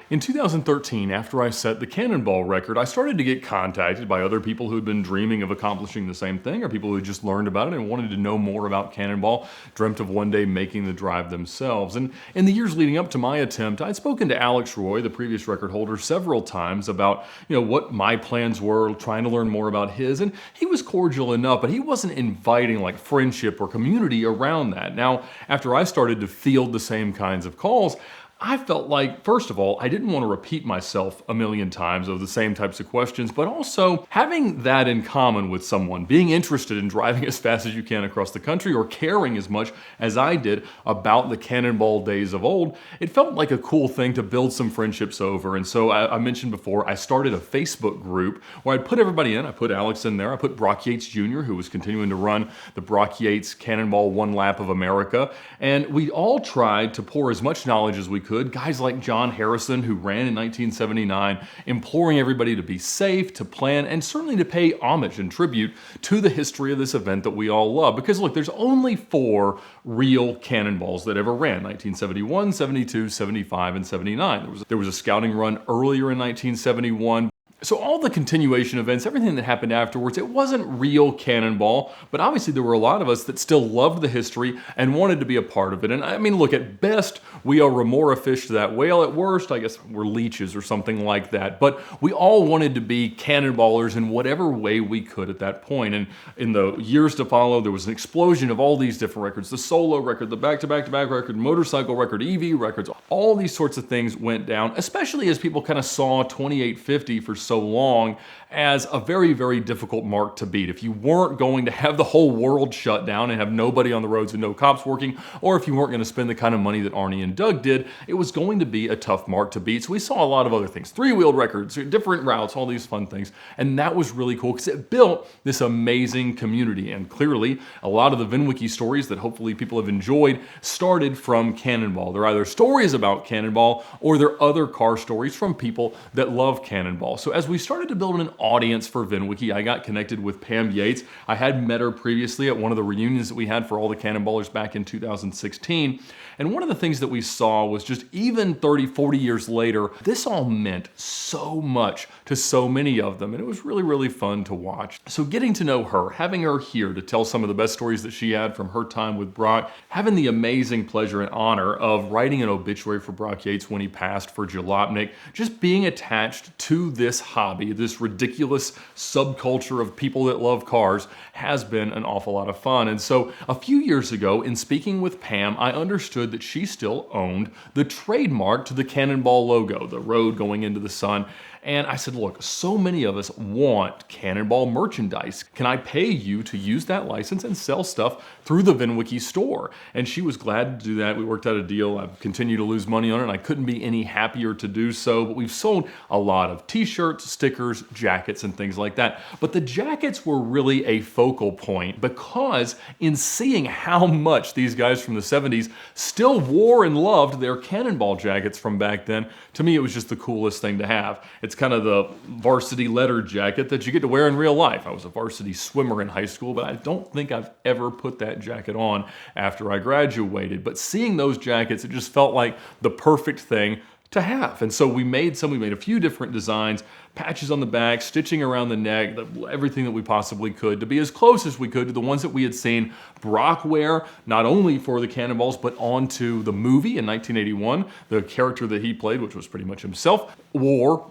In 2013, after I set the Cannonball record, I started to get contacted by other people who had been dreaming of accomplishing the same thing, or people who had just learned about it and wanted to know more about Cannonball, dreamt of one day making the drive themselves. And in the years leading up to my attempt, I'd spoken to Alex Roy, the previous record holder, several times about what my plans were, trying to learn more about his, and he was cordial enough, but he wasn't inviting like friendship or community around that. Now, after I started to field the same kinds of calls, I felt like, first of all, I didn't want to repeat myself a million times of the same types of questions, but also having that in common with someone, being interested in driving as fast as you can across the country or caring as much as I did about the Cannonball days of old, it felt like a cool thing to build some friendships over. And so I mentioned before, I started a Facebook group where I'd put everybody in. I put Alex in there. I put Brock Yates Jr., who was continuing to run the Brock Yates Cannonball One Lap of America. And we all tried to pour as much knowledge as we could. Guys like John Harrison, who ran in 1979, imploring everybody to be safe, to plan, and certainly to pay homage and tribute to the history of this event that we all love. Because look, there's only 4 real cannonballs that ever ran: 1971, 72, 75, and 79. There was a scouting run earlier in 1971. So all the continuation events, everything that happened afterwards, it wasn't real Cannonball, but obviously there were a lot of us that still loved the history and wanted to be a part of it. And I mean, look, at best, we are remora fish to that whale. At worst, I guess we're leeches or something like that. But we all wanted to be cannonballers in whatever way we could at that point. And in the years to follow, there was an explosion of all these different records: the solo record, the back-to-back-to-back record, motorcycle record, EV records. All these sorts of things went down, especially as people kind of saw 2850 for so long as a very, very difficult mark to beat. If you weren't going to have the whole world shut down and have nobody on the roads and no cops working, or if you weren't going to spend the kind of money that Arnie and Doug did, it was going to be a tough mark to beat. So we saw a lot of other things: 3-wheeled records, different routes, all these fun things. And that was really cool because it built this amazing community. And clearly, a lot of the VINwiki stories that hopefully people have enjoyed started from Cannonball. They're either stories about Cannonball or they're other car stories from people that love Cannonball. So as we started to build an audience for VINwiki, I got connected with Pam Yates. I had met her previously at one of the reunions that we had for all the Cannonballers back in 2016. And one of the things that we saw was just even 30, 40 years later, this all meant so much to so many of them. And it was really, really fun to watch. So getting to know her, having her here to tell some of the best stories that she had from her time with Brock, having the amazing pleasure and honor of writing an obituary for Brock Yates when he passed for Jalopnik, just being attached to this hobby, this ridiculous subculture of people that love cars, has been an awful lot of fun. And so a few years ago, in speaking with Pam, I understood that she still owned the trademark to the Cannonball logo, the road going into the sun. And I said, look, so many of us want Cannonball merchandise. Can I pay you to use that license and sell stuff through the VINwiki store? And she was glad to do that. We worked out a deal. I've continued to lose money on it, and I couldn't be any happier to do so. But we've sold a lot of t-shirts, stickers, jackets, and things like that. But the jackets were really a focal point because in seeing how much these guys from the 70s still wore and loved their Cannonball jackets from back then, to me it was just the coolest thing to have. It's kind of the varsity letter jacket that you get to wear in real life. I was a varsity swimmer in high school, but I don't think I've ever put that jacket on after I graduated. But seeing those jackets, it just felt like the perfect thing to have. And so we made a few different designs, patches on the back, stitching around the neck, everything that we possibly could to be as close as we could to the ones that we had seen Brock wear, not only for the Cannonballs, but onto the movie in 1981. The character that he played, which was pretty much himself, wore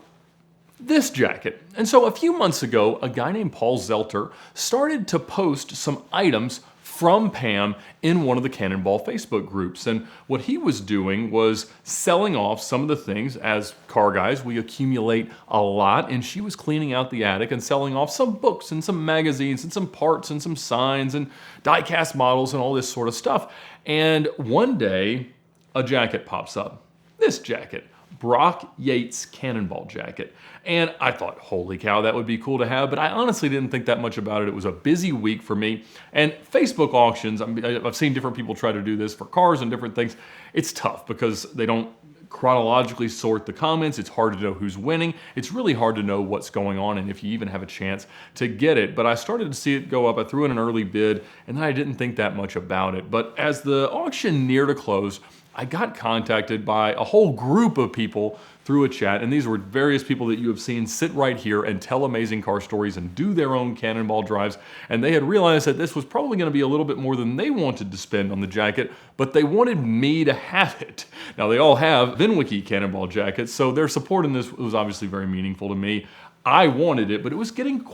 this jacket. And so a few months ago, a guy named Paul Zelter started to post some items from Pam in one of the Cannonball Facebook groups. And what he was doing was selling off some of the things. As car guys, we accumulate a lot, and she was cleaning out the attic and selling off some books and some magazines and some parts and some signs and die-cast models and all this sort of stuff. And one day, a jacket pops up. This jacket. Brock Yates Cannonball jacket. And I thought, holy cow, that would be cool to have, but I honestly didn't think that much about it. It was a busy week for me. And Facebook auctions, I've seen different people try to do this for cars and different things. It's tough because they don't chronologically sort the comments. It's hard to know who's winning. It's really hard to know what's going on and if you even have a chance to get it. But I started to see it go up. I threw in an early bid, and then I didn't think that much about it. But as the auction neared a close, I got contacted by a whole group of people through a chat, and these were various people that you have seen sit right here and tell amazing car stories and do their own Cannonball drives, and they had realized that this was probably going to be a little bit more than they wanted to spend on the jacket, but they wanted me to have it. Now, they all have VINwiki Cannonball jackets, so their support in this was obviously very meaningful to me. I wanted it, but it was getting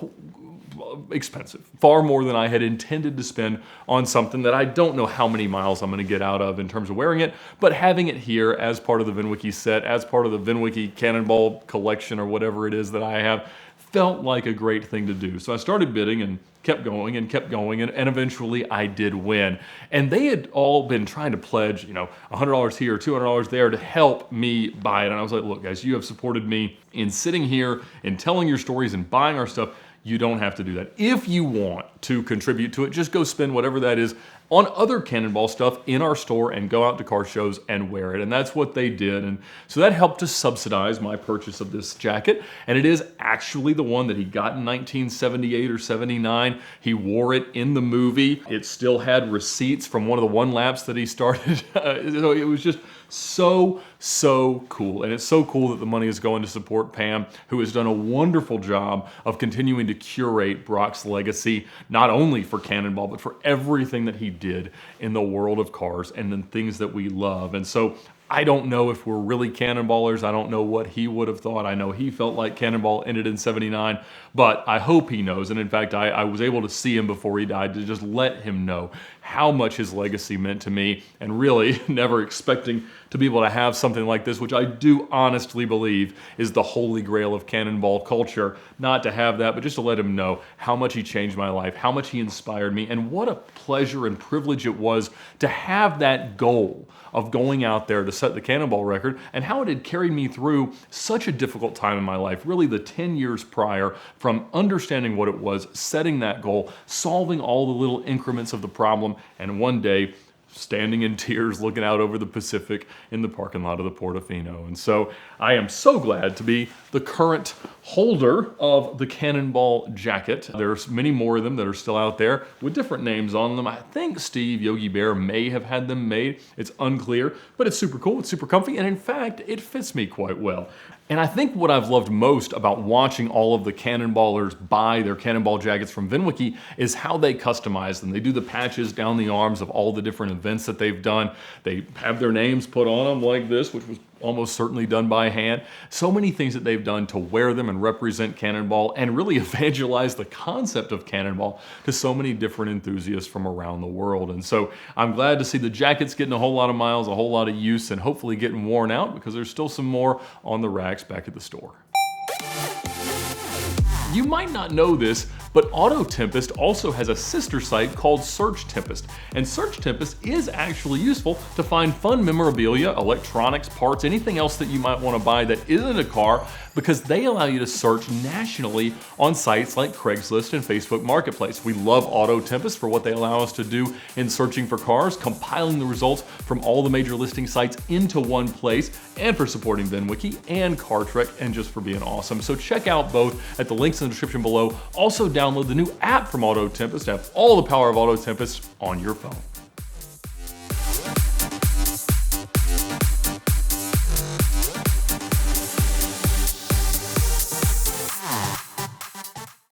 expensive, far more than I had intended to spend on something that I don't know how many miles I'm going to get out of in terms of wearing it, but having it here as part of the VINwiki set, as part of the VINwiki Cannonball collection or whatever it is that I have, felt like a great thing to do. So I started bidding and kept going and kept going, and eventually I did win. And they had all been trying to pledge, you know, $100 here, $200 there to help me buy it. And I was like, look guys, you have supported me in sitting here and telling your stories and buying our stuff. You don't have to do that. If you want to contribute to it, just go spend whatever that is on other Cannonball stuff in our store and go out to car shows and wear it. And that's what they did. And so that helped to subsidize my purchase of this jacket. And it is actually the one that he got in 1978 or 79. He wore it in the movie. It still had receipts from one of the one laps that he started. So it was just so cool. And it's so cool that the money is going to support Pam, who has done a wonderful job of continuing to curate Brock's legacy, not only for Cannonball, but for everything that he did in the world of cars and the things that we love. And so I don't know if we're really Cannonballers. I don't know what he would have thought. I know he felt like Cannonball ended in 79, but I hope he knows. And in fact, I was able to see him before he died to just let him know how much his legacy meant to me, and really never expecting to be able to have something like this, which I do honestly believe is the Holy Grail of Cannonball culture. Not to have that, but just to let him know how much he changed my life, how much he inspired me, and what a pleasure and privilege it was to have that goal of going out there to set the Cannonball record, and how it had carried me through such a difficult time in my life, really the 10 years prior, from understanding what it was, setting that goal, solving all the little increments of the problem, and one day standing in tears looking out over the Pacific in the parking lot of the Portofino. And so I am so glad to be the current holder of the Cannonball jacket. There's many more of them that are still out there with different names on them. I think Steve Yogi Bear may have had them made. It's unclear, but it's super cool, it's super comfy, and in fact, it fits me quite well. And I think what I've loved most about watching all of the Cannonballers buy their Cannonball jackets from VINwiki is how they customize them. They do the patches down the arms of all the different events that they've done. They have their names put on them like this, which was almost certainly done by hand. So many things that they've done to wear them and represent Cannonball and really evangelize the concept of Cannonball to so many different enthusiasts from around the world. And so I'm glad to see the jackets getting a whole lot of miles, a whole lot of use, and hopefully getting worn out, because there's still some more on the racks back at the store. You might not know this, but Auto Tempest also has a sister site called Search Tempest. And Search Tempest is actually useful to find fun memorabilia, electronics, parts, anything else that you might want to buy that isn't a car, because they allow you to search nationally on sites like Craigslist and Facebook Marketplace. We love Auto Tempest for what they allow us to do in searching for cars, compiling the results from all the major listing sites into one place, and for supporting VINwiki and Car Trek, and just for being awesome. So check out both at the links in the description below. Also download the new app from Auto Tempest to have all the power of Auto Tempest on your phone.